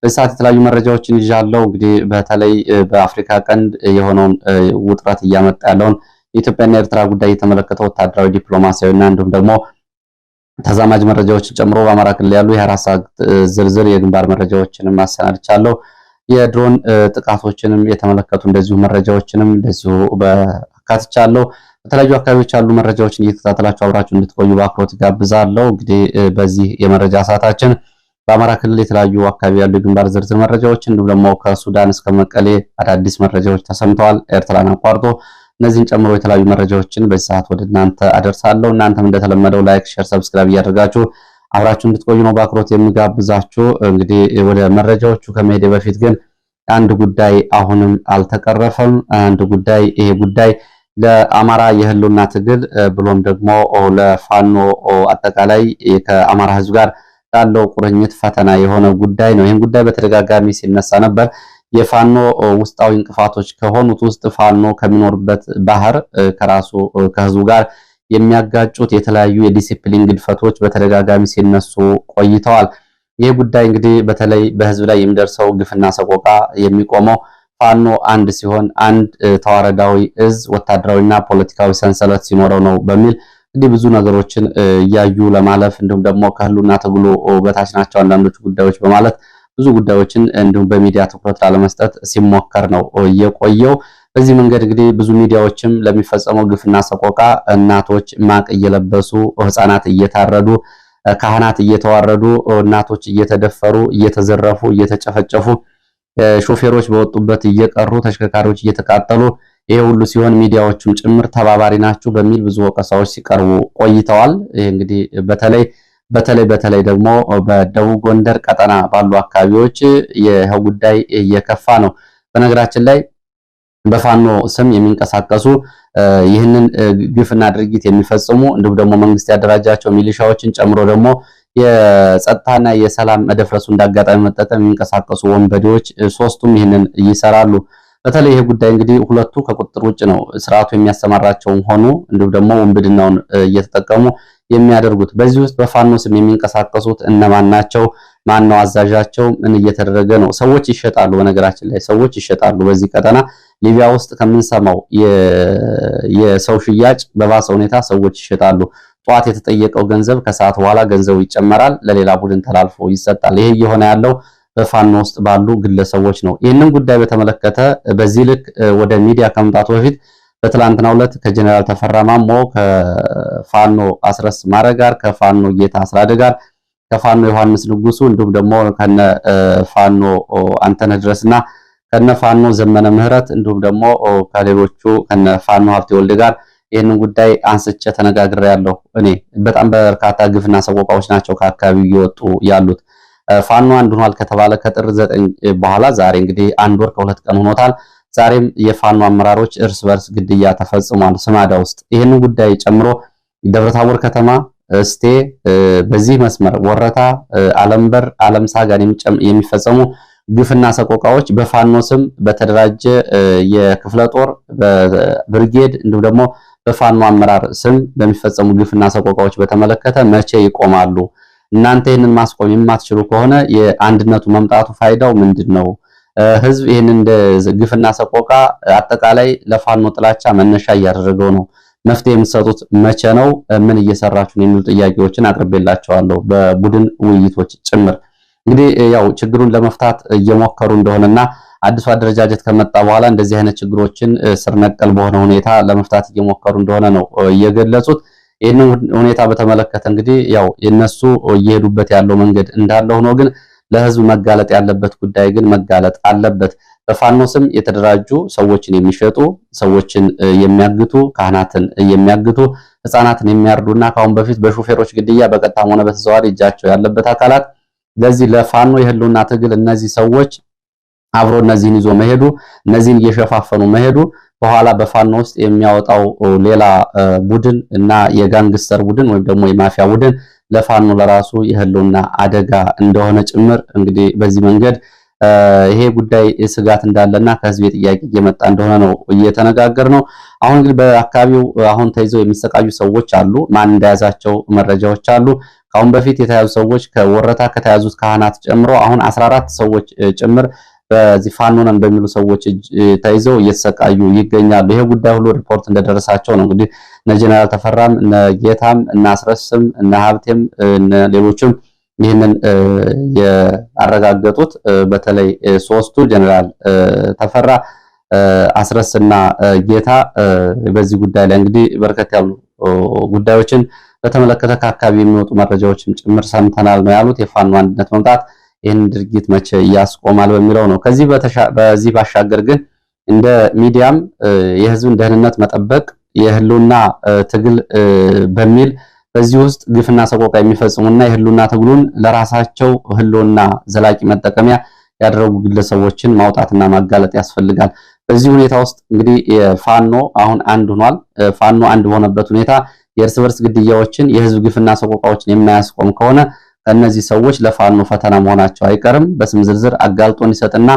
በሰዓት የተለያዩ መረጃዎችን ይዣለሁ። እንግዲህ በተለይ በአፍሪካ ቀንድ የሆነውን ውጥረት እያመጣ ያለውን የኢትዮጵያና የኤርትራ ጉዳይ የተመለከተ ወታደራዊ ዲፕሎማሲያዊና እንዲሁም ደግሞ ተዛማጅ መረጃዎችን ጨምሮ በአማራ ክልል ያሉ የ24 ሰዓት ዝርዝር የግንባር መረጃዎችንም አሰናድቻለሁ። የድሮን ጥቃቶችንም የተመለከቱ እንደዚሁ መረጃዎችንም እንደዚሁ በአካትቻለሁ። በተለያዩ አካባቢዎች ያሉ መረጃዎችን እየተከታተላችሁ አብራችሁ እንድትቆዩ በአክብሮት ጋብዛለሁ። እንግዲህ በዚህ የመረጃ ሰዓታችን በአማራ ክልል የተለያዩ አካባቢ ያሉ የግንባር ዝርዝር መረጃዎች እንዲሁም ደግሞ ከሱዳን እስከ መቀሌ አዳዲስ መረጃዎች ተሰምተዋል፣ ኤርትራን አቋርጦ። እነዚህን ጨምሮ የተለያዩ መረጃዎችን በዚህ ሰዓት ወደ እናንተ አደርሳለሁ። እናንተም እንደተለመደው ላይክ፣ ሼር፣ ሰብስክራይብ እያደረጋችሁ አብራችሁ እንድትቆዩ ነው በአክብሮት የምጋብዛችሁ። እንግዲህ ወደ መረጃዎቹ ከመሄዴ በፊት ግን አንድ ጉዳይ አሁንም አልተቀረፈም። ይሄ ጉዳይ ለአማራ የህልውና ትግል ብሎም ደግሞ ለፋኖ አጠቃላይ ከአማራ ህዝብ ጋር ያለው ቁርኝት ፈተና የሆነ ጉዳይ ነው። ይህን ጉዳይ በተደጋጋሚ ሲነሳ ነበር። የፋኖ ውስጣዊ እንቅፋቶች ከሆኑት ውስጥ ፋኖ ከሚኖርበት ባህር ከራሱ ከህዝቡ ጋር የሚያጋጩት የተለያዩ የዲሲፕሊን ግድፈቶች በተደጋጋሚ ሲነሱ ቆይተዋል። ይህ ጉዳይ እንግዲህ በተለይ በህዝብ ላይ የሚደርሰው ግፍና ሰቆቃ የሚቆመው ፋኖ አንድ ሲሆን አንድ ተዋረዳዊ እዝ ወታደራዊና ፖለቲካዊ ሰንሰለት ሲኖረው ነው በሚል እንግዲህ ብዙ ነገሮችን እያዩ ለማለፍ እንዲሁም ደግሞ ከህልውና ትግሉ በታች ናቸው አንዳንዶቹ ጉዳዮች በማለት ብዙ ጉዳዮችን እንዲሁም በሚዲያ ትኩረት ላለመስጠት ሲሞከር ነው የቆየው። በዚህ መንገድ እንግዲህ ብዙ ሚዲያዎችም ለሚፈጸመው ግፍና ሰቆቃ እናቶች ማቅ እየለበሱ ህፃናት እየታረዱ ካህናት እየተዋረዱ እናቶች እየተደፈሩ እየተዘረፉ እየተጨፈጨፉ ሾፌሮች በወጡበት እየቀሩ ተሽከርካሪዎች እየተቃጠሉ ይሄ ሁሉ ሲሆን ሚዲያዎቹም ጭምር ተባባሪ ናቸው በሚል ብዙ ወቀሳዎች ሲቀርቡ ቆይተዋል። ይሄ እንግዲህ በተለይ ደግሞ በደቡብ ጎንደር ቀጠና ባሉ አካባቢዎች ይህ ጉዳይ እየከፋ ነው። በነገራችን ላይ በፋኖ ስም የሚንቀሳቀሱ ይህንን ግፍና ድርጊት የሚፈጽሙ እንዲሁም ደግሞ መንግስት ያደራጃቸው ሚሊሻዎችን ጨምሮ ደግሞ የጸጥታና የሰላም መደፍረሱ እንዳጋጣሚ መጠቀም የሚንቀሳቀሱ ወንበዴዎች ሶስቱም ይህንን ይሰራሉ። በተለይ ይሄ ጉዳይ እንግዲህ ሁለቱ ከቁጥጥር ውጭ ነው ስርዓቱ የሚያሰማራቸውም ሆኑ እንዲሁም ደግሞ ወንብድናውን እየተጠቀሙ የሚያደርጉት። በዚህ ውስጥ በፋኖ ስም የሚንቀሳቀሱት እነማን ናቸው? ማን ነው አዛዣቸው? ምን እየተደረገ ነው? ሰዎች ይሸጣሉ። በነገራችን ላይ ሰዎች ይሸጣሉ። በዚህ ቀጠና ሊቢያ ውስጥ ከምንሰማው የሰው ሽያጭ በባሰ ሁኔታ ሰዎች ይሸጣሉ። ጧት የተጠየቀው ገንዘብ ከሰዓት በኋላ ገንዘቡ ይጨመራል፣ ለሌላ ቡድን ተላልፎ ይሰጣል። ይሄ እየሆነ ያለው በፋኖ ውስጥ ባሉ ግለሰቦች ነው። ይህንን ጉዳይ በተመለከተ በዚህ ልክ ወደ ሚዲያ ከመምጣቱ በፊት በትላንትናው ዕለት ከጀነራል ተፈራ ማሞ ከፋኖ አስረስ ማረ ጋር ከፋኖ ጌታ አስራደ ጋር ከፋኖ ዮሐንስ ንጉሱ እንዲሁም ደግሞ ከነ ፋኖ አንተነህ ድረስና ከነ ፋኖ ዘመነ ምህረት እንዲሁም ደግሞ ከሌሎቹ ከነ ፋኖ ሀብቴ ወልድ ጋር ይህንን ጉዳይ አንስቼ ተነጋግሬያለሁ። እኔ በጣም በርካታ ግፍና ሰቆቃዎች ናቸው ከአካባቢው እየወጡ ያሉት። ፋኖ አንድ ሆኗል ከተባለ ከጥር 9 በኋላ ዛሬ እንግዲህ 1 ወር ከ2 ቀን ሆኖታል። ዛሬም የፋኖ አመራሮች እርስ በርስ ግድያ ተፈጽሟል ስማዳ ውስጥ። ይህንን ጉዳይ ጨምሮ ደብረታቦር ከተማ፣ እስቴ፣ በዚህ መስመር ወረታ፣ አለምበር፣ አለምሳ ጋር የሚፈጸሙ ግፍና ሰቆቃዎች በፋኖ ስም በተደራጀ የክፍለ ጦር በብርጌድ እንዲሁም ደግሞ በፋኖ አመራር ስም በሚፈጸሙ ግፍና ሰቆቃዎች በተመለከተ መቼ ይቆማሉ? እናንተ ይህንን ማስቆም የማትችሉ ከሆነ የአንድነቱ መምጣቱ ፋይዳው ምንድነው? ህዝብ ይህንን እንደ ግፍና ሰቆቃ አጠቃላይ ለፋኖ ጥላቻ መነሻ እያደረገው ነው። መፍትሄ የምትሰጡት መቼ ነው? ምን እየሰራችሁ ነው? የሚሉ ጥያቄዎችን አቅርቤላቸዋለሁ በቡድን ውይይቶች ጭምር። እንግዲህ ያው ችግሩን ለመፍታት እየሞከሩ እንደሆነና አዲሱ አደረጃጀት ከመጣ በኋላ እንደዚህ አይነት ችግሮችን ስር ነቀል በሆነ ሁኔታ ለመፍታት እየሞከሩ እንደሆነ ነው እየገለጹት። ይህንን ሁኔታ በተመለከተ እንግዲህ ያው የነሱ እየሄዱበት ያለው መንገድ እንዳለ ሆኖ ግን ለህዝብ መጋለጥ ያለበት ጉዳይ ግን መጋለጥ አለበት። በፋኖ ስም የተደራጁ ሰዎችን የሚሸጡ ሰዎችን የሚያግቱ ካህናትን የሚያግቱ ህፃናትን የሚያርዱና ካሁን በፊት በሾፌሮች ግድያ በቀጥታም ሆነ በተዘዋዋሪ እጃቸው ያለበት አካላት ለዚህ ለፋኖ የህልውና ትግል እነዚህ ሰዎች አብሮ እነዚህን ይዞ መሄዱ እነዚህን እየሸፋፈኑ መሄዱ በኋላ በፋኖ ውስጥ የሚያወጣው ሌላ ቡድን እና የጋንግስተር ቡድን ወይም ደግሞ የማፊያ ቡድን ለፋኖ ለራሱ የህልውና አደጋ እንደሆነ ጭምር እንግዲህ በዚህ መንገድ ይሄ ጉዳይ ስጋት እንዳለና ከህዝብ ጥያቄ እየመጣ እንደሆነ ነው እየተነጋገር ነው። አሁን ግን በአካባቢው አሁን ተይዘው የሚሰቃዩ ሰዎች አሉ። ማን እንደያዛቸው መረጃዎች አሉ። ከአሁን በፊት የተያዙ ሰዎች ከወረታ ከተያዙት ካህናት ጨምሮ አሁን 14 ሰዎች ጭምር በዚህ ፋኖ ነን በሚሉ ሰዎች ተይዘው እየተሰቃዩ ይገኛሉ። ይሄ ጉዳይ ሁሉ ሪፖርት እንደደረሳቸው ነው እንግዲህ እነ ጀነራል ተፈራም እነ ጌታም እነ አስረስም እነ ሀብቴም እነ ሌሎችም ይህንን ያረጋገጡት። በተለይ ሶስቱ ጀነራል ተፈራ፣ አስረስና ጌታ በዚህ ጉዳይ ላይ እንግዲህ በርከት ያሉ ጉዳዮችን በተመለከተ ከአካባቢ የሚወጡ መረጃዎችን ጭምር ሰምተናል ነው ያሉት። የፋኖ አንድነት መምጣት ይህን ድርጊት መቼ ያስቆማል በሚለው ነው። በዚህ ባሻገር ግን እንደ ሚዲያም የህዝብን ደህንነት መጠበቅ የህልውና ትግል በሚል በዚህ ውስጥ ግፍና ሰቆቃ የሚፈጽሙና የህልውና ትግሉን ለራሳቸው ህልውና ዘላቂ መጠቀሚያ ያደረጉ ግለሰቦችን ማውጣትና ማጋለጥ ያስፈልጋል። በዚህ ሁኔታ ውስጥ እንግዲህ ፋኖ አሁን አንድ ሆኗል። ፋኖ አንድ በሆነበት ሁኔታ የእርስ በርስ ግድያዎችን የህዝብ ግፍና ሰቆቃዎችን የማያስቆም ከሆነ እነዚህ ሰዎች ለፋኖ ፈተና መሆናቸው አይቀርም። በስም ዝርዝር አጋልጦ እንዲሰጥና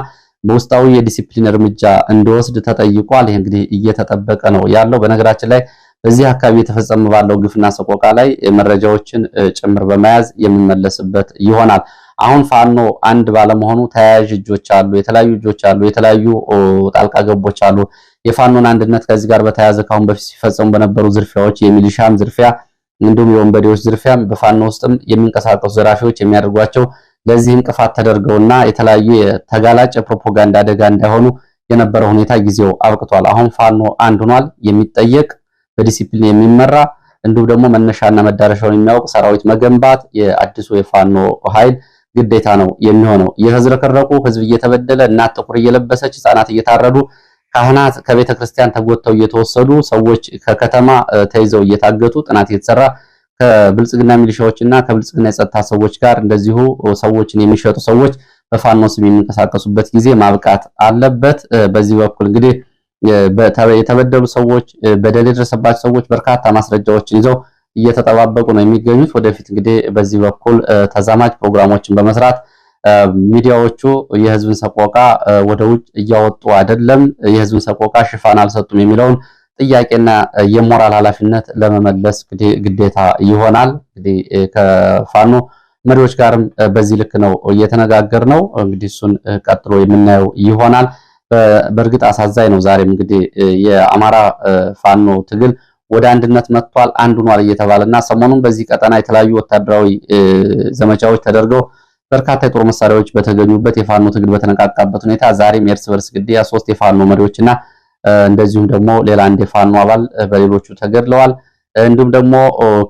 በውስጣዊ የዲሲፕሊን እርምጃ እንዲወስድ ተጠይቋል። ይሄ እንግዲህ እየተጠበቀ ነው ያለው። በነገራችን ላይ በዚህ አካባቢ የተፈጸመ ባለው ግፍና ሰቆቃ ላይ መረጃዎችን ጭምር በመያዝ የሚመለስበት ይሆናል። አሁን ፋኖ አንድ ባለመሆኑ ተያያዥ እጆች አሉ፣ የተለያዩ እጆች አሉ፣ የተለያዩ ጣልቃ ገቦች አሉ። የፋኖን አንድነት ከዚህ ጋር በተያያዘ ካሁን በፊት ሲፈጸሙ በነበሩ ዝርፊያዎች፣ የሚሊሻም ዝርፊያ እንዲሁም የወንበዴዎች ዝርፊያም በፋኖ ውስጥም የሚንቀሳቀሱ ዘራፊዎች የሚያደርጓቸው ለዚህ እንቅፋት ተደርገውና የተለያዩ የተጋላጭ ፕሮፓጋንዳ አደጋ እንዳይሆኑ የነበረ ሁኔታ ጊዜው አብቅቷል። አሁን ፋኖ አንድ ሆኗል። የሚጠየቅ በዲሲፕሊን የሚመራ እንዲሁም ደግሞ መነሻና መዳረሻውን የሚያውቅ ሰራዊት መገንባት የአዲሱ የፋኖ ኃይል ግዴታ ነው የሚሆነው። እየተዝረከረቁ ህዝብ እየተበደለ እናት ጥቁር እየለበሰች ህፃናት እየታረዱ ካህናት ከቤተ ክርስቲያን ተጎተው እየተወሰዱ ሰዎች ከከተማ ተይዘው እየታገቱ ጥናት እየተሰራ ከብልጽግና ሚሊሻዎችና ከብልጽግና የጸጥታ ሰዎች ጋር እንደዚሁ ሰዎችን የሚሸጡ ሰዎች በፋኖ ስም የሚንቀሳቀሱበት ጊዜ ማብቃት አለበት። በዚህ በኩል እንግዲህ የተበደሉ ሰዎች በደል የደረሰባቸው ሰዎች በርካታ ማስረጃዎችን ይዘው እየተጠባበቁ ነው የሚገኙት። ወደፊት እንግዲህ በዚህ በኩል ተዛማጅ ፕሮግራሞችን በመስራት ሚዲያዎቹ የህዝብን ሰቆቃ ወደ ውጭ እያወጡ አይደለም፣ የህዝብን ሰቆቃ ሽፋን አልሰጡም የሚለውን ጥያቄና የሞራል ኃላፊነት ለመመለስ ግዴታ ይሆናል። እንግዲህ ከፋኖ መሪዎች ጋርም በዚህ ልክ ነው እየተነጋገር ነው። እንግዲህ እሱን ቀጥሎ የምናየው ይሆናል። በእርግጥ አሳዛኝ ነው። ዛሬም እንግዲህ የአማራ ፋኖ ትግል ወደ አንድነት መጥቷል፣ አንድ ሆኗል እየተባለና ሰሞኑን በዚህ ቀጠና የተለያዩ ወታደራዊ ዘመቻዎች ተደርገው በርካታ የጦር መሳሪያዎች በተገኙበት የፋኖ ትግል በተነቃቃበት ሁኔታ ዛሬም የእርስ በርስ ግድያ 3 የፋኖ መሪዎችና እንደዚሁም ደግሞ ሌላ አንድ የፋኖ አባል በሌሎቹ ተገድለዋል። እንዲሁም ደግሞ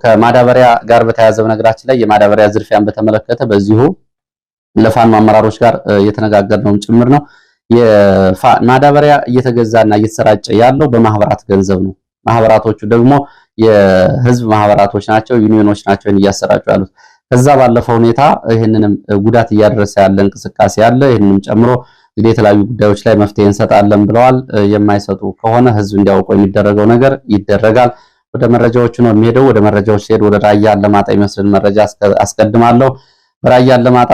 ከማዳበሪያ ጋር በተያያዘ በነገራችን ላይ የማዳበሪያ ዝርፊያን በተመለከተ በዚሁ ለፋኖ አመራሮች ጋር የተነጋገርነውም ጭምር ነው። የማዳበሪያ እየተገዛና እየተሰራጨ ያለው በማህበራት ገንዘብ ነው። ማህበራቶቹ ደግሞ የህዝብ ማህበራቶች ናቸው፣ ዩኒዮኖች ናቸው እያሰራጩ ያሉት። ከዛ ባለፈው ሁኔታ ይህንንም ጉዳት እያደረሰ ያለ እንቅስቃሴ አለ። ይህንንም ጨምሮ እንግዲህ የተለያዩ ጉዳዮች ላይ መፍትሄ እንሰጣለን ብለዋል። የማይሰጡ ከሆነ ህዝብ እንዲያውቀው የሚደረገው ነገር ይደረጋል። ወደ መረጃዎቹ ነው የሚሄደው። ወደ መረጃዎች ሲሄድ ወደ ራያ አላማጣ የሚመስልን መረጃ አስቀድማለሁ። በራያ አላማጣ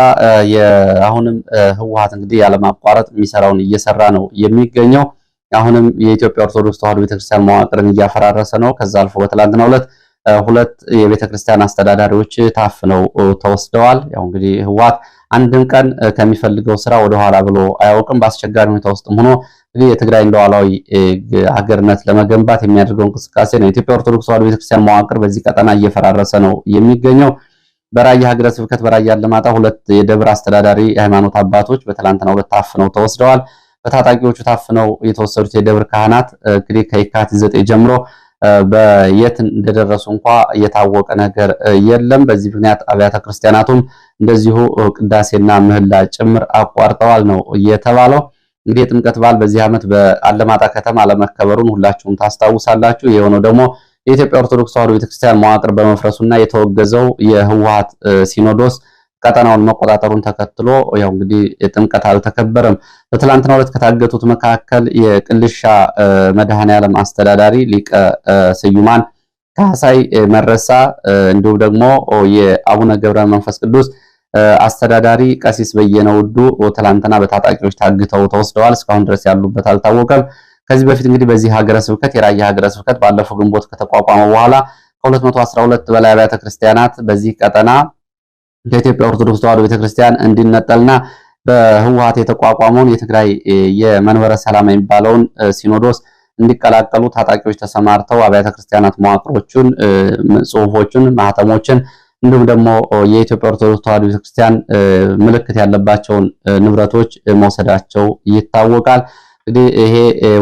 አሁንም ህወሓት እንግዲህ ያለማቋረጥ የሚሰራውን እየሰራ ነው የሚገኘው። አሁንም የኢትዮጵያ ኦርቶዶክስ ተዋሕዶ ቤተክርስቲያን መዋቅርን እያፈራረሰ ነው። ከዛ አልፎ በትላንትናው ዕለት 2 የቤተክርስቲያን አስተዳዳሪዎች ታፍነው ተወስደዋል። ያው እንግዲህ ህወሓት አንድም ቀን ከሚፈልገው ስራ ወደ ኋላ ብሎ አያውቅም። በአስቸጋሪ ሁኔታ ውስጥም ሆኖ እንግዲህ የትግራይን ሉዓላዊ ሀገርነት ለመገንባት የሚያደርገው እንቅስቃሴ ነው። የኢትዮጵያ ኦርቶዶክስ ተዋሕዶ ቤተክርስቲያን መዋቅር በዚህ ቀጠና እየፈራረሰ ነው የሚገኘው። በራያ ሀገረ ስብከት በራያ አላማጣ 2 የደብር አስተዳዳሪ የሃይማኖት አባቶች በትላንትናው ዕለት ታፍነው ተወስደዋል። በታጣቂዎቹ ታፍነው የተወሰዱት የደብር ካህናት እንግዲህ ከየካቲት 9 ጀምሮ በየት እንደደረሱ እንኳ የታወቀ ነገር የለም። በዚህ ምክንያት አብያተ ክርስቲያናቱም እንደዚሁ ቅዳሴና ምህላ ጭምር አቋርጠዋል ነው የተባለው። እንግዲህ የጥምቀት በዓል በዚህ ዓመት በአላማጣ ከተማ አለመከበሩን ሁላችሁም ታስታውሳላችሁ። የሆነው ደግሞ የኢትዮጵያ ኦርቶዶክስ ተዋሕዶ ቤተክርስቲያን መዋቅር በመፍረሱና የተወገዘው የህወሓት ሲኖዶስ ቀጠናውን መቆጣጠሩን ተከትሎ ያው እንግዲህ ጥምቀት አልተከበረም። በትላንትናው ዕለት ከታገቱት መካከል የቅልሻ መድኃኔዓለም አስተዳዳሪ ሊቀ ስዩማን ካሳይ መረሳ እንዲሁም ደግሞ የአቡነ ገብረ መንፈስ ቅዱስ አስተዳዳሪ ቀሲስ በየነ ውዱ ትላንትና በታጣቂዎች ታግተው ተወስደዋል። እስካሁን ድረስ ያሉበት አልታወቀም። ከዚህ በፊት እንግዲህ በዚህ ሀገረ ስብከት የራያ ሀገረ ስብከት ባለፈው ግንቦት ከተቋቋመ በኋላ ከ212 በላይ አብያተ ክርስቲያናት በዚህ ቀጠና ከኢትዮጵያ ኦርቶዶክስ ተዋሕዶ ቤተክርስቲያን እንዲነጠልና በህወሓት የተቋቋመውን የትግራይ የመንበረ ሰላም የሚባለውን ሲኖዶስ እንዲቀላቀሉ ታጣቂዎች ተሰማርተው አብያተ ክርስቲያናት መዋቅሮቹን፣ ጽሁፎቹን፣ ማህተሞችን እንዲሁም ደግሞ የኢትዮጵያ ኦርቶዶክስ ተዋሕዶ ቤተክርስቲያን ምልክት ያለባቸውን ንብረቶች መውሰዳቸው ይታወቃል። እንግዲህ ይሄ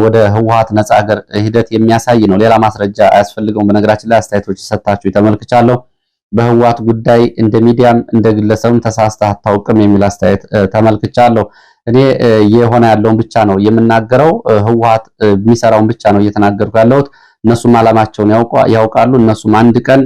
ወደ ህወሓት ነፃ ሀገር ሂደት የሚያሳይ ነው። ሌላ ማስረጃ አያስፈልገውም። በነገራችን ላይ አስተያየቶች ሰጣችሁ ተመልክቻለሁ። በህወሓት ጉዳይ እንደ ሚዲያም እንደ ግለሰብም ተሳስተህ አታውቅም የሚል አስተያየት ተመልክቻለሁ። እኔ የሆነ ያለውን ብቻ ነው የምናገረው። ህወሓት የሚሰራውን ብቻ ነው እየተናገርኩ ያለሁት። እነሱም ዓላማቸውን ያውቃሉ። እነሱም አንድ ቀን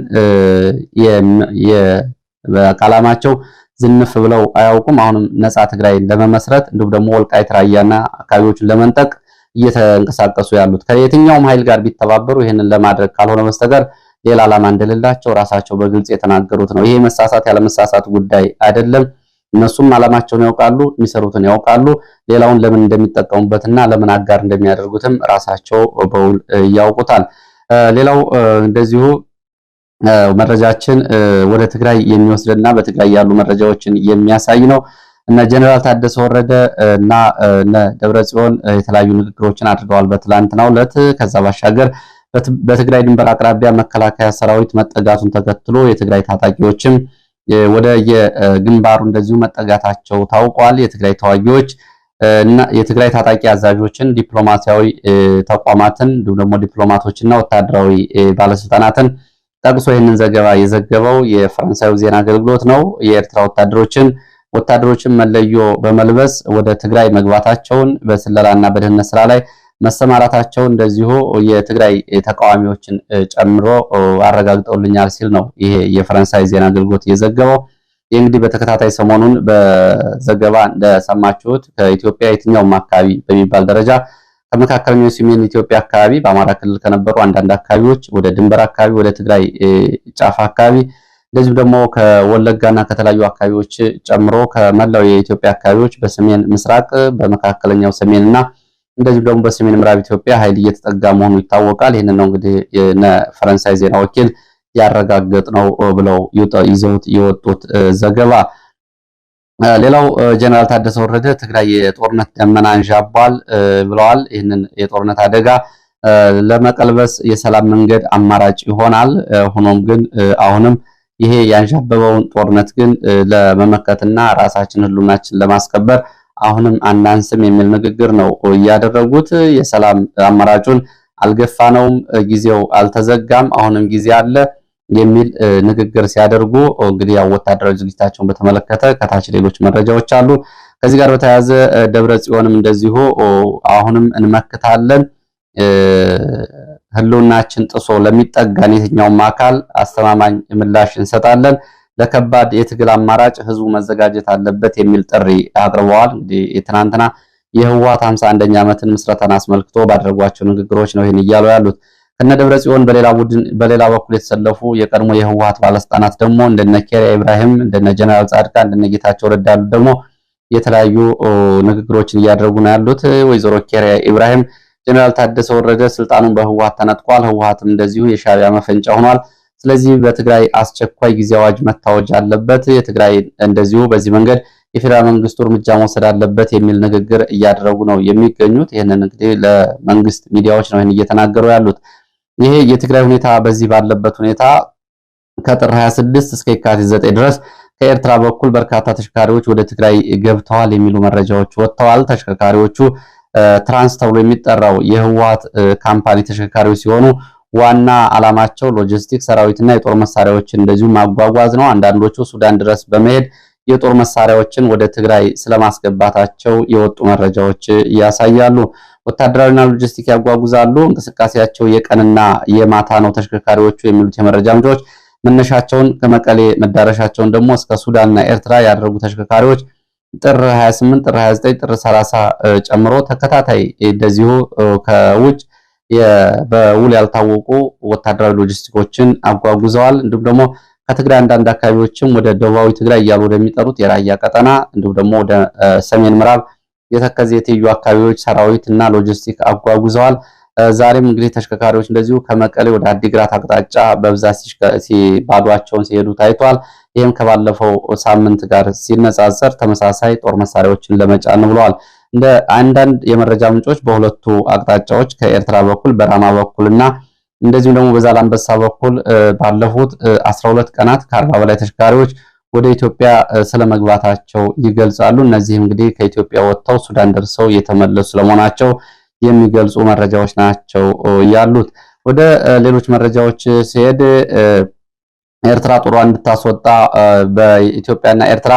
በዓላማቸው ዝንፍ ብለው አያውቁም። አሁንም ነፃ ትግራይ ለመመስረት እንዲሁም ደግሞ ወልቃይት ራያና አካባቢዎችን ለመንጠቅ እየተንቀሳቀሱ ያሉት ከየትኛውም ኃይል ጋር ቢተባበሩ ይህንን ለማድረግ ካልሆነ በስተቀር ሌላ ዓላማ እንደሌላቸው ራሳቸው በግልጽ የተናገሩት ነው። ይሄ መሳሳት ያለ መሳሳት ጉዳይ አይደለም። እነሱም ዓላማቸውን ያውቃሉ፣ የሚሰሩትን ያውቃሉ። ሌላውን ለምን እንደሚጠቀሙበትና ለምን አጋር እንደሚያደርጉትም ራሳቸው በውል ያውቁታል። ሌላው እንደዚሁ መረጃችን ወደ ትግራይ የሚወስድና በትግራይ ያሉ መረጃዎችን የሚያሳይ ነው። እነ ጀነራል ታደሰ ወረደ እና እነ ደብረጽዮን የተለያዩ ንግግሮችን አድርገዋል በትላንትናው ዕለት። ከዛ ባሻገር በትግራይ ድንበር አቅራቢያ መከላከያ ሰራዊት መጠጋቱን ተከትሎ የትግራይ ታጣቂዎችም ወደ የግንባሩ እንደዚሁ መጠጋታቸው ታውቋል። የትግራይ ተዋጊዎች እና የትግራይ ታጣቂ አዛዦችን፣ ዲፕሎማሲያዊ ተቋማትን እንዲሁም ደግሞ ዲፕሎማቶችና ወታደራዊ ባለስልጣናትን ጠቅሶ ይህንን ዘገባ የዘገበው የፈረንሳዩ ዜና አገልግሎት ነው። የኤርትራ ወታደሮችን መለዮ በመልበስ ወደ ትግራይ መግባታቸውን በስለላና በደህንነት ስራ ላይ መሰማራታቸው እንደዚሁ የትግራይ ተቃዋሚዎችን ጨምሮ አረጋግጠውልኛል ሲል ነው ይሄ የፈረንሳይ ዜና አገልግሎት የዘገበው። ይህ እንግዲህ በተከታታይ ሰሞኑን በዘገባ እንደሰማችሁት ከኢትዮጵያ የትኛውም አካባቢ በሚባል ደረጃ ከመካከለኛው ሰሜን ኢትዮጵያ አካባቢ በአማራ ክልል ከነበሩ አንዳንድ አካባቢዎች ወደ ድንበር አካባቢ ወደ ትግራይ ጫፍ አካባቢ እንደዚሁ ደግሞ ከወለጋና ከተለያዩ አካባቢዎች ጨምሮ ከመላው የኢትዮጵያ አካባቢዎች በሰሜን ምስራቅ በመካከለኛው ሰሜንና እንደዚሁ ደግሞ በሰሜን ምዕራብ ኢትዮጵያ ኃይል እየተጠጋ መሆኑ ይታወቃል። ይህንን ነው እንግዲህ ፈረንሳይ ዜና ወኪል ያረጋገጥ ነው ብለው ይዘውት የወጡት ዘገባ። ሌላው ጀነራል ታደሰ ወረደ ትግራይ የጦርነት ደመና አንዣቧል ብለዋል። ይህንን የጦርነት አደጋ ለመቀልበስ የሰላም መንገድ አማራጭ ይሆናል። ሆኖም ግን አሁንም ይሄ ያንዣበበውን ጦርነት ግን ለመመከትና ራሳችን ህልውናችን ለማስከበር አሁንም አናንስም የሚል ንግግር ነው እያደረጉት። የሰላም አማራጩን አልገፋነውም፣ ጊዜው አልተዘጋም፣ አሁንም ጊዜ አለ የሚል ንግግር ሲያደርጉ እንግዲህ ያው ወታደራዊ ዝግጅታቸውን በተመለከተ ከታች ሌሎች መረጃዎች አሉ። ከዚህ ጋር በተያያዘ ደብረ ጽዮንም እንደዚሁ አሁንም እንመክታለን፣ ህልውናችን ጥሶ ለሚጠጋን የትኛውም አካል አስተማማኝ ምላሽ እንሰጣለን፣ ለከባድ የትግል አማራጭ ህዝቡ መዘጋጀት አለበት የሚል ጥሪ አቅርበዋል። እንግዲህ ትናንትና የህወሓት 51ኛ ዓመትን ምስረታን አስመልክቶ ባደረጓቸው ንግግሮች ነው ይሄን እያሉ ያሉት። ከነ ደብረ ጽዮን በሌላ በኩል የተሰለፉ የቀድሞ የህወሓት ባለስልጣናት ደግሞ እንደነ ኬሪያ ኢብራሂም፣ እንደነ ጀነራል ጻድቃን፣ እንደነ ጌታቸው ረዳ ያሉት ደግሞ የተለያዩ ንግግሮችን እያደረጉ ነው ያሉት። ወይዘሮ ኬሪያ ኢብራሂም ጀነራል ታደሰ ወረደ ስልጣኑን በህወሓት ተነጥቋል፣ ህወሓትም እንደዚሁ የሻዕቢያ መፈንጫ ሆኗል፣ ስለዚህ በትግራይ አስቸኳይ ጊዜ አዋጅ መታወጅ አለበት፣ የትግራይ እንደዚሁ በዚህ መንገድ የፌደራል መንግስቱ እርምጃ መውሰድ አለበት የሚል ንግግር እያደረጉ ነው የሚገኙት። ይህንን እንግዲህ ለመንግስት ሚዲያዎች ነው ይህን እየተናገሩ ያሉት። ይሄ የትግራይ ሁኔታ በዚህ ባለበት ሁኔታ ከጥር 26 እስከ የካቲት 9 ድረስ ከኤርትራ በኩል በርካታ ተሽከርካሪዎች ወደ ትግራይ ገብተዋል የሚሉ መረጃዎች ወጥተዋል። ተሽከርካሪዎቹ ትራንስ ተብሎ የሚጠራው የህወሓት ካምፓኒ ተሽከርካሪዎች ሲሆኑ ዋና ዓላማቸው ሎጂስቲክስ፣ ሰራዊትና የጦር መሳሪያዎችን እንደዚሁ ማጓጓዝ ነው። አንዳንዶቹ ሱዳን ድረስ በመሄድ የጦር መሳሪያዎችን ወደ ትግራይ ስለማስገባታቸው የወጡ መረጃዎች ያሳያሉ። ወታደራዊና ሎጂስቲክ ያጓጉዛሉ። እንቅስቃሴያቸው የቀንና የማታ ነው ተሽከርካሪዎቹ የሚሉት የመረጃ ምንጮች መነሻቸውን ከመቀሌ መዳረሻቸውን ደግሞ እስከ ሱዳንና ኤርትራ ያደረጉ ተሽከርካሪዎች ጥር 28፣ ጥር 29፣ ጥር 30 ጨምሮ ተከታታይ እንደዚሁ ከውጭ በውል ያልታወቁ ወታደራዊ ሎጂስቲኮችን አጓጉዘዋል። እንዲሁም ደግሞ ከትግራይ አንዳንድ አካባቢዎችም ወደ ደቡባዊ ትግራይ እያሉ ወደሚጠሩት የራያ ቀጠና እንዲሁም ደግሞ ወደ ሰሜን ምዕራብ የተከዜ የትይዩ አካባቢዎች ሰራዊት እና ሎጂስቲክ አጓጉዘዋል። ዛሬም እንግዲህ ተሽከርካሪዎች እንደዚሁ ከመቀሌ ወደ አዲግራት አቅጣጫ በብዛት ባዷቸውን ሲሄዱ ታይቷል። ይህም ከባለፈው ሳምንት ጋር ሲነጻጸር ተመሳሳይ ጦር መሳሪያዎችን ለመጫን ብለዋል። እንደ አንዳንድ የመረጃ ምንጮች በሁለቱ አቅጣጫዎች ከኤርትራ በኩል በራማ በኩልና እንደዚሁም ደግሞ በዛላምበሳ በኩል ባለፉት 12 ቀናት ከ40 በላይ ተሽከርካሪዎች ወደ ኢትዮጵያ ስለመግባታቸው ይገልጻሉ። እነዚህም እንግዲህ ከኢትዮጵያ ወጥተው ሱዳን ደርሰው የተመለሱ ስለመሆናቸው የሚገልጹ መረጃዎች ናቸው ያሉት። ወደ ሌሎች መረጃዎች ሲሄድ ኤርትራ ጦሯን እንድታስወጣ በኢትዮጵያና ኤርትራ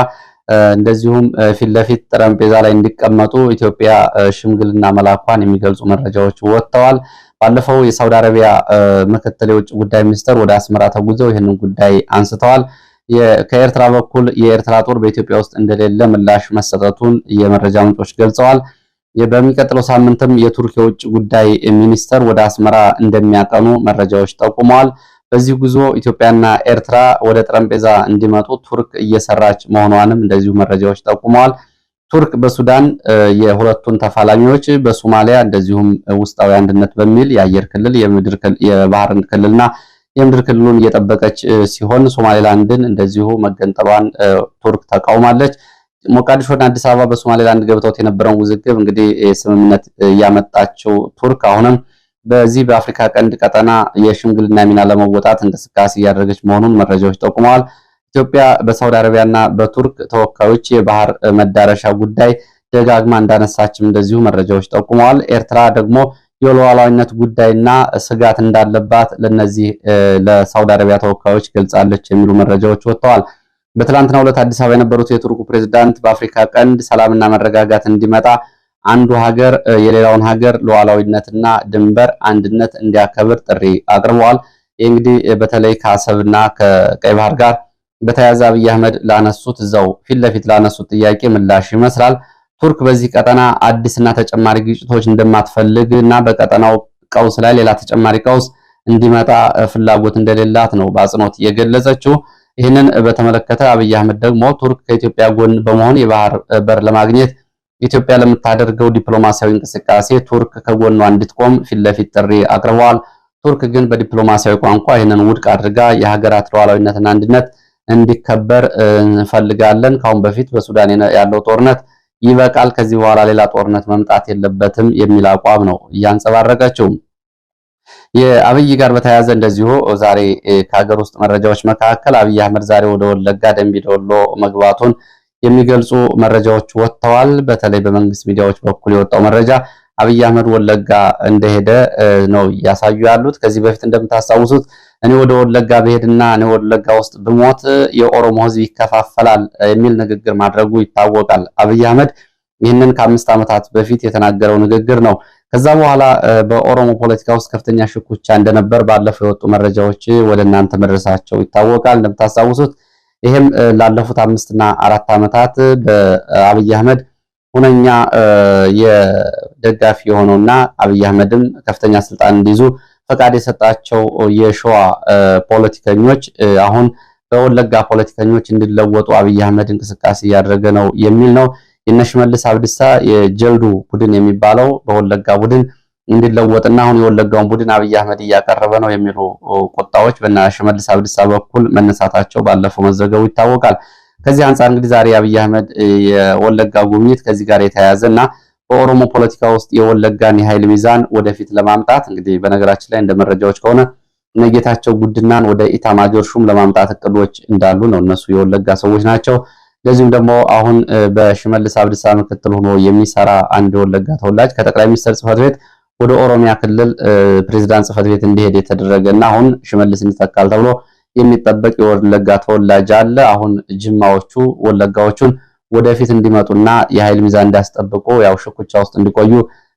እንደዚሁም ፊት ለፊት ጠረጴዛ ላይ እንዲቀመጡ ኢትዮጵያ ሽምግልና መላኳን የሚገልጹ መረጃዎች ወጥተዋል። ባለፈው የሳውዲ አረቢያ ምክትል የውጭ ጉዳይ ሚኒስትር ወደ አስመራ ተጉዘው ይህንን ጉዳይ አንስተዋል። ከኤርትራ በኩል የኤርትራ ጦር በኢትዮጵያ ውስጥ እንደሌለ ምላሽ መሰጠቱን የመረጃ ምንጮች ገልጸዋል። በሚቀጥለው ሳምንትም የቱርክ የውጭ ጉዳይ ሚኒስተር ወደ አስመራ እንደሚያቀኑ መረጃዎች ጠቁመዋል። በዚህ ጉዞ ኢትዮጵያና ኤርትራ ወደ ጠረጴዛ እንዲመጡ ቱርክ እየሰራች መሆኗንም እንደዚሁ መረጃዎች ጠቁመዋል። ቱርክ በሱዳን የሁለቱን ተፋላሚዎች በሶማሊያ እንደዚሁም ውስጣዊ አንድነት በሚል የአየር ክልል የባህር ክልልና የምድር ክልሉን እየጠበቀች ሲሆን ሶማሌላንድን እንደዚሁ መገንጠሏን ቱርክ ተቃውማለች። ሞቃዲሾና አዲስ አበባ በሶማሌላንድ ገብተውት የነበረውን ውዝግብ እንግዲህ ስምምነት ያመጣችው ቱርክ አሁንም በዚህ በአፍሪካ ቀንድ ቀጠና የሽምግልና ሚና ለመወጣት እንቅስቃሴ እያደረገች መሆኑን መረጃዎች ጠቁመዋል። ኢትዮጵያ በሳውዲ አረቢያና በቱርክ ተወካዮች የባህር መዳረሻ ጉዳይ ደጋግማ እንዳነሳችም እንደዚሁ መረጃዎች ጠቁመዋል። ኤርትራ ደግሞ የሉዓላዊነት ጉዳይና ስጋት እንዳለባት ለነዚህ ለሳውዲ አረቢያ ተወካዮች ገልጻለች የሚሉ መረጃዎች ወጥተዋል። በትላንትናው ዕለት አዲስ አበባ የነበሩት የቱርኩ ፕሬዝዳንት በአፍሪካ ቀንድ ሰላምና መረጋጋት እንዲመጣ አንዱ ሀገር የሌላውን ሀገር ሉዓላዊነትና ድንበር አንድነት እንዲያከብር ጥሪ አቅርበዋል። ይህ እንግዲህ በተለይ ከአሰብና ከቀይ ባህር ጋር በተያያዘ አብይ አህመድ ላነሱት እዛው ፊት ለፊት ላነሱት ጥያቄ ምላሽ ይመስላል። ቱርክ በዚህ ቀጠና አዲስና ተጨማሪ ግጭቶች እንደማትፈልግ እና በቀጠናው ቀውስ ላይ ሌላ ተጨማሪ ቀውስ እንዲመጣ ፍላጎት እንደሌላት ነው በአጽንኦት የገለጸችው። ይህንን በተመለከተ አብይ አህመድ ደግሞ ቱርክ ከኢትዮጵያ ጎን በመሆን የባህር በር ለማግኘት ኢትዮጵያ ለምታደርገው ዲፕሎማሲያዊ እንቅስቃሴ ቱርክ ከጎኗ እንድትቆም ፊት ለፊት ጥሪ አቅርበዋል። ቱርክ ግን በዲፕሎማሲያዊ ቋንቋ ይህንን ውድቅ አድርጋ የሀገራት ሉዓላዊነትና አንድነት እንዲከበር እንፈልጋለን፣ ካሁን በፊት በሱዳን ያለው ጦርነት ይበቃል፣ ከዚህ በኋላ ሌላ ጦርነት መምጣት የለበትም የሚል አቋም ነው እያንጸባረቀችው። የአብይ ጋር በተያያዘ እንደዚሁ ዛሬ ከሀገር ውስጥ መረጃዎች መካከል አብይ አህመድ ዛሬ ወደ ወለጋ ደንቢ ዶሎ መግባቱን የሚገልጹ መረጃዎች ወጥተዋል። በተለይ በመንግስት ሚዲያዎች በኩል የወጣው መረጃ አብይ አህመድ ወለጋ እንደሄደ ነው ያሳዩ ያሉት። ከዚህ በፊት እንደምታስታውሱት እኔ ወደ ወለጋ ብሄድና እኔ ወለጋ ውስጥ ብሞት የኦሮሞ ሕዝብ ይከፋፈላል የሚል ንግግር ማድረጉ ይታወቃል። አብይ አህመድ ይህንን ከ5 ዓመታት በፊት የተናገረው ንግግር ነው። ከዛ በኋላ በኦሮሞ ፖለቲካ ውስጥ ከፍተኛ ሽኩቻ እንደነበር ባለፈው የወጡ መረጃዎች ወደ እናንተ መድረሳቸው ይታወቃል። እንደምታስታውሱት ይሄም ላለፉት 5 እና 4 ዓመታት በአብይ አህመድ ሁነኛ የደጋፊ የሆነውና አብይ አህመድም ከፍተኛ ስልጣን እንዲይዙ ፈቃድ የሰጣቸው የሸዋ ፖለቲከኞች አሁን በወለጋ ፖለቲከኞች እንዲለወጡ አብይ አህመድ እንቅስቃሴ እያደረገ ነው የሚል ነው። የነሽመልስ አብዲሳ የጀልዱ ቡድን የሚባለው በወለጋ ቡድን እንዲለወጥና አሁን የወለጋውን ቡድን አብይ አህመድ እያቀረበ ነው የሚሉ ቁጣዎች በነሽመልስ አብዲሳ በኩል መነሳታቸው ባለፈው መዘገቡ ይታወቃል። ከዚህ አንፃር እንግዲህ ዛሬ አብይ አህመድ የወለጋ ጉብኝት ከዚህ ጋር የተያያዘና በኦሮሞ ፖለቲካ ውስጥ የወለጋን የኃይል ሚዛን ወደፊት ለማምጣት እንግዲህ በነገራችን ላይ እንደ መረጃዎች ከሆነ ነጌታቸው ጉድናን ወደ ኢታማጆር ሹም ለማምጣት እቅዶች እንዳሉ ነው። እነሱ የወለጋ ሰዎች ናቸው። ለዚህም ደግሞ አሁን በሽመልስ አብዲሳ ምክትል ሆኖ የሚሰራ አንድ የወለጋ ተወላጅ ከጠቅላይ ሚኒስትር ጽህፈት ቤት ወደ ኦሮሚያ ክልል ፕሬዝዳንት ጽህፈት ቤት እንዲሄድ የተደረገና አሁን ሽመልስ እንዲተካል ተብሎ የሚጠበቅ የወለጋ ተወላጅ አለ። አሁን ጅማዎቹ ወለጋዎቹን ወደፊት እንዲመጡና የኃይል ሚዛን እንዲያስጠብቁ ያው ሽኩቻ ውስጥ እንዲቆዩ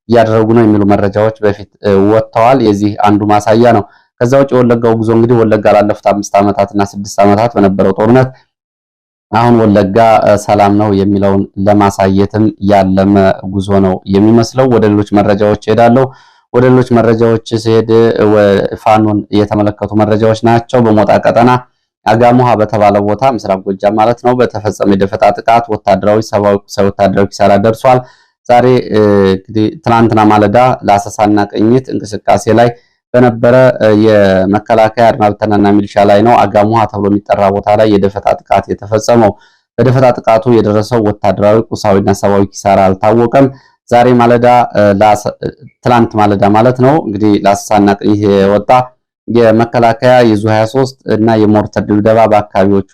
እያደረጉ ነው የሚሉ መረጃዎች በፊት ወጥተዋል። የዚህ አንዱ ማሳያ ነው። ከዛ ውጭ የወለጋው ጉዞ እንግዲህ ወለጋ ላለፉት 5 ዓመታትና 6 ዓመታት በነበረው ጦርነት አሁን ወለጋ ሰላም ነው የሚለውን ለማሳየትም ያለመ ጉዞ ነው የሚመስለው። ወደ ሌሎች መረጃዎች ሄዳለሁ። ወደ ሌሎች መረጃዎች ሲሄድ ፋኖን የተመለከቱ መረጃዎች ናቸው። በሞጣ ቀጠና አጋሙሃ በተባለ ቦታ ምስራቅ ጎጃም ማለት ነው በተፈጸመ የደፈጣ ጥቃት ወታደራዊ ሰብአዊ ወታደራዊ ኪሳራ ደርሷል። ዛሬ እንግዲህ ትናንትና ማለዳ ለአሰሳና ቅኝት እንቅስቃሴ ላይ በነበረ የመከላከያ አድማ ብተናና ሚሊሻ ላይ ነው አጋሙሃ ተብሎ የሚጠራ ቦታ ላይ የደፈጣ ጥቃት የተፈጸመው። በደፈጣ ጥቃቱ የደረሰው ወታደራዊ ቁሳዊና ሰብአዊ ኪሳራ አልታወቀም። ዛሬ ማለዳ ትላንት ማለዳ ማለት ነው እንግዲህ ለአሰሳና ቅኝት የወጣ የመከላከያ የዙ 23 እና የሞርተር ድብደባ በአካባቢዎቹ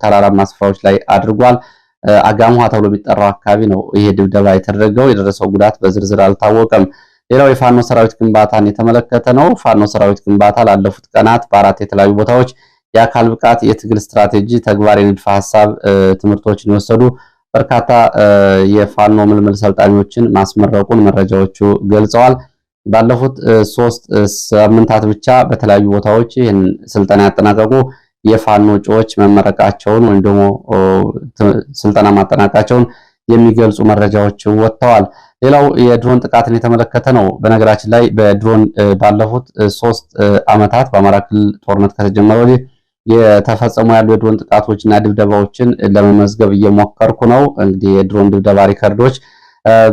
ተራራማ ስፍራዎች ላይ አድርጓል። አጋሙሃ ተብሎ የሚጠራው አካባቢ ነው ይሄ ድብደባ የተደረገው። የደረሰው ጉዳት በዝርዝር አልታወቀም። ሌላው የፋኖ ሰራዊት ግንባታን የተመለከተ ነው። ፋኖ ሰራዊት ግንባታ ላለፉት ቀናት በአራት የተለያዩ ቦታዎች የአካል ብቃት፣ የትግል ስትራቴጂ፣ ተግባር፣ የንድፈ ሐሳብ ትምህርቶችን የወሰዱ በርካታ የፋኖ ምልምል ሰልጣኞችን ማስመረቁን መረጃዎቹ ገልጸዋል። ባለፉት 3 ሳምንታት ብቻ በተለያዩ ቦታዎች ይህን ስልጠና ያጠናቀቁ የፋኖ እጩዎች መመረቃቸውን ወይም ደግሞ ስልጠና ማጠናቀቃቸውን የሚገልጹ መረጃዎች ወጥተዋል። ሌላው የድሮን ጥቃትን የተመለከተ ነው። በነገራችን ላይ በድሮን ባለፉት 3 ዓመታት በአማራ ክልል ጦርነት ከተጀመረ ወዲህ የተፈጸሙ ያሉ የድሮን ጥቃቶችና ድብደባዎችን ለመመዝገብ እየሞከርኩ ነው። እንግዲህ የድሮን ድብደባ ሪከርዶች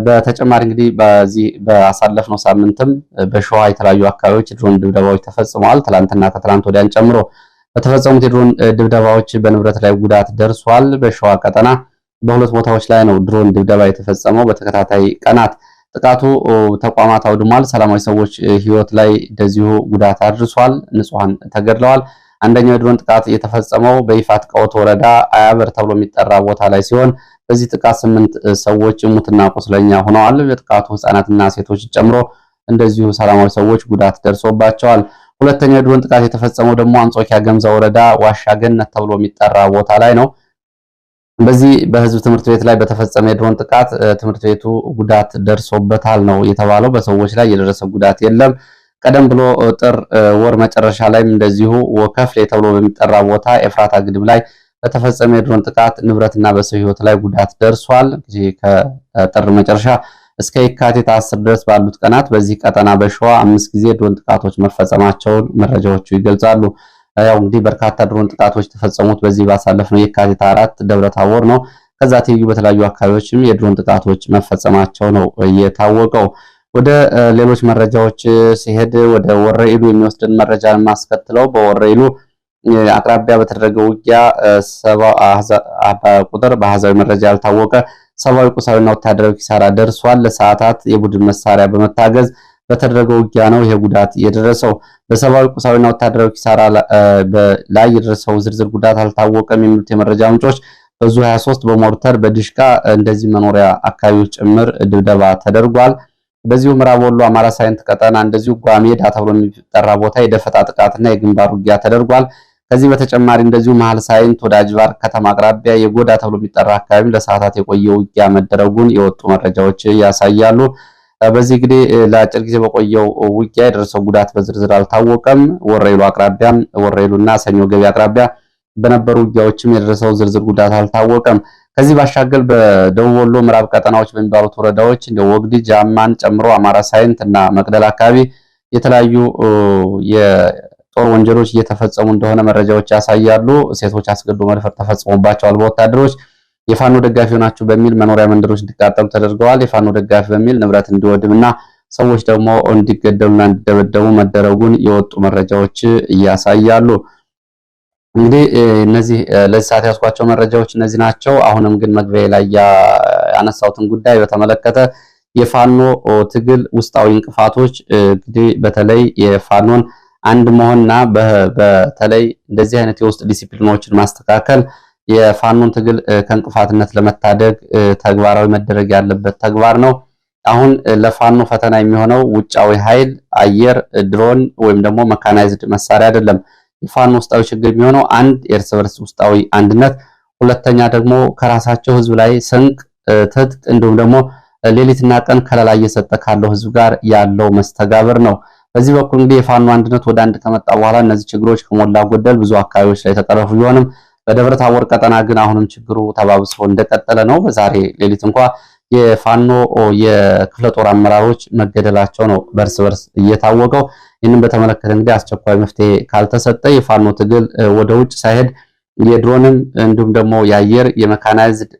በተጨማሪ እንግዲህ በዚህ ባሳለፍነው ሳምንትም በሸዋ የተለያዩ አካባቢዎች የድሮን ድብደባዎች ተፈጽመዋል። ትላንትና ከትላንት ወዲያን ጨምሮ በተፈጸሙት የድሮን ድብደባዎች በንብረት ላይ ጉዳት ደርሷል። በሸዋ ቀጠና በሁለት ቦታዎች ላይ ነው ድሮን ድብደባ የተፈጸመው በተከታታይ ቀናት። ጥቃቱ ተቋማት አውድሟል። ሰላማዊ ሰዎች ህይወት ላይ እንደዚሁ ጉዳት አድርሷል። ንጹሃን ተገድለዋል። አንደኛው የድሮን ጥቃት የተፈጸመው በይፋት ቀውት ወረዳ አያበር ተብሎ የሚጠራ ቦታ ላይ ሲሆን በዚህ ጥቃት 8 ሰዎች ሙትና ቁስለኛ ሆነዋል። በጥቃቱ ህፃናትና ሴቶች ጨምሮ እንደዚሁ ሰላማዊ ሰዎች ጉዳት ደርሶባቸዋል። ሁለተኛው የድሮን ጥቃት የተፈጸመው ደግሞ አንጾኪያ ገምዛ ወረዳ ዋሻ ገነት ተብሎ የሚጠራ ቦታ ላይ ነው። በዚህ በህዝብ ትምህርት ቤት ላይ በተፈጸመ የድሮን ጥቃት ትምህርት ቤቱ ጉዳት ደርሶበታል ነው የተባለው። በሰዎች ላይ የደረሰ ጉዳት የለም። ቀደም ብሎ ጥር ወር መጨረሻ ላይም እንደዚሁ ወከፍሌ ተብሎ በሚጠራ ቦታ ኤፍራታ ግድብ ላይ በተፈጸመ የድሮን ጥቃት ንብረትና በሰው ህይወት ላይ ጉዳት ደርሷል። እንግዲህ ከጥር መጨረሻ እስከ የካቲት 10 ድረስ ባሉት ቀናት በዚህ ቀጠና በሸዋ 5 ጊዜ ድሮን ጥቃቶች መፈጸማቸውን መረጃዎቹ ይገልጻሉ። ያው እንግዲህ በርካታ ድሮን ጥቃቶች ተፈጸሙት በዚህ ባሳለፍነው የካቲት 4 ደብረ ታቦር ነው። ከዛ ትይዩ በተለያዩ አካባቢዎችም የድሮን ጥቃቶች መፈጸማቸው ነው የታወቀው። ወደ ሌሎች መረጃዎች ሲሄድ ወደ ወረኢሉ የሚወስድን መረጃ ማስከትለው በወረኢሉ አቅራቢያ በተደረገው ውጊያ ቁጥር በአሃዛዊ መረጃ ያልታወቀ ሰብአዊ ቁሳዊና ወታደራዊ ኪሳራ ደርሷል። ለሰዓታት የቡድን መሳሪያ በመታገዝ በተደረገው ውጊያ ነው ይሄ ጉዳት የደረሰው። በሰብአዊ ቁሳዊና ወታደራዊ ኪሳራ ላይ የደረሰው ዝርዝር ጉዳት አልታወቀም የሚሉት የመረጃ ምንጮች በዙ 23 በሞርተር በድሽቃ እንደዚህ መኖሪያ አካባቢዎች ጭምር ድብደባ ተደርጓል። በዚሁ ምዕራብ ወሎ አማራ ሳይንት ቀጠና እንደዚሁ ጓሜዳ ተብሎ የሚጠራ ቦታ የደፈጣ ጥቃትና የግንባር ውጊያ ተደርጓል። ከዚህ በተጨማሪ እንደዚሁ መሃል ሳይንት ወደ አጅባር ከተማ አቅራቢያ የጎዳ ተብሎ የሚጠራ አካባቢ ለሰዓታት የቆየ ውጊያ መደረጉን የወጡ መረጃዎች ያሳያሉ። በዚህ እንግዲህ ለአጭር ጊዜ በቆየው ውጊያ የደረሰው ጉዳት በዝርዝር አልታወቀም። ወረኢሉ አቅራቢያም ወረኢሉና ሰኞ ገቢ አቅራቢያ በነበሩ ውጊያዎችም የደረሰው ዝርዝር ጉዳት አልታወቀም። ከዚህ ባሻገር በደቡብ ወሎ ምዕራብ ቀጠናዎች በሚባሉት ወረዳዎች እንደ ወግዲ ጃማን ጨምሮ አማራ ሳይንት እና መቅደላ አካባቢ የተለያዩ የጦር ወንጀሎች እየተፈጸሙ እንደሆነ መረጃዎች ያሳያሉ። ሴቶች አስገድዶ መድፈር ተፈጽሞባቸዋል። በወታደሮች የፋኖ ደጋፊ ናቸው በሚል መኖሪያ መንደሮች እንዲቃጠሉ ተደርገዋል። የፋኖ ደጋፊ በሚል ንብረት እንዲወድምና ሰዎች ደግሞ እንዲገደሉና እንዲደበደቡ መደረጉን የወጡ መረጃዎች ያሳያሉ። እንግዲህ እነዚህ ለዚህ ሰዓት ያስኳቸው መረጃዎች እነዚህ ናቸው። አሁንም ግን መግቢያ ላይ ያነሳሁትን ጉዳይ በተመለከተ የፋኖ ትግል ውስጣዊ እንቅፋቶች እንግዲህ በተለይ የፋኖን አንድ መሆንና በተለይ እንደዚህ አይነት የውስጥ ዲሲፕሊኖችን ማስተካከል የፋኖን ትግል ከእንቅፋትነት ለመታደግ ተግባራዊ መደረግ ያለበት ተግባር ነው። አሁን ለፋኖ ፈተና የሚሆነው ውጫዊ ኃይል፣ አየር፣ ድሮን ወይም ደግሞ መካናይዝድ መሳሪያ አይደለም። የፋኖ ውስጣዊ ችግር የሚሆነው አንድ የእርስ በርስ ውስጣዊ አንድነት፣ ሁለተኛ ደግሞ ከራሳቸው ህዝብ ላይ ስንቅ፣ ትጥቅ እንዲሁም ደግሞ ሌሊትና ቀን ከለላ እየሰጠ ካለው ህዝብ ጋር ያለው መስተጋብር ነው። በዚህ በኩል እንግዲህ የፋኖ አንድነት ወደ አንድ ከመጣ በኋላ እነዚህ ችግሮች ከሞላ ጎደል ብዙ አካባቢዎች ላይ ተቀረፉ ቢሆንም በደብረ ታቦር ቀጠና ግን አሁንም ችግሩ ተባብሶ እንደቀጠለ ነው። በዛሬ ሌሊት እንኳን የፋኖ የክፍለ ጦር አመራሮች መገደላቸው ነው በርስ በርስ እየታወቀው። ይህንን በተመለከተ እንግዲህ አስቸኳይ መፍትሄ ካልተሰጠ የፋኖ ትግል ወደ ውጭ ሳይሄድ የድሮንም እንዲሁም ደግሞ የአየር የመካናይዝድ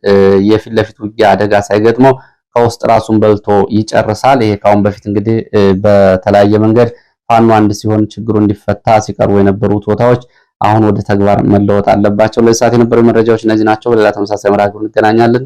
የፊት ለፊት ውጊያ አደጋ ሳይገጥመው ከውስጥ ራሱን በልቶ ይጨርሳል። ይሄ ካሁን በፊት እንግዲህ በተለያየ መንገድ ፋኖ አንድ ሲሆን ችግሩ እንዲፈታ ሲቀርቡ የነበሩት ቦታዎች አሁን ወደ ተግባር መለወጥ አለባቸው። ለሰዓት የነበሩ መረጃዎች እነዚህ ናቸው። በሌላ ተመሳሳይ መርሃ ግብር እንገናኛለን።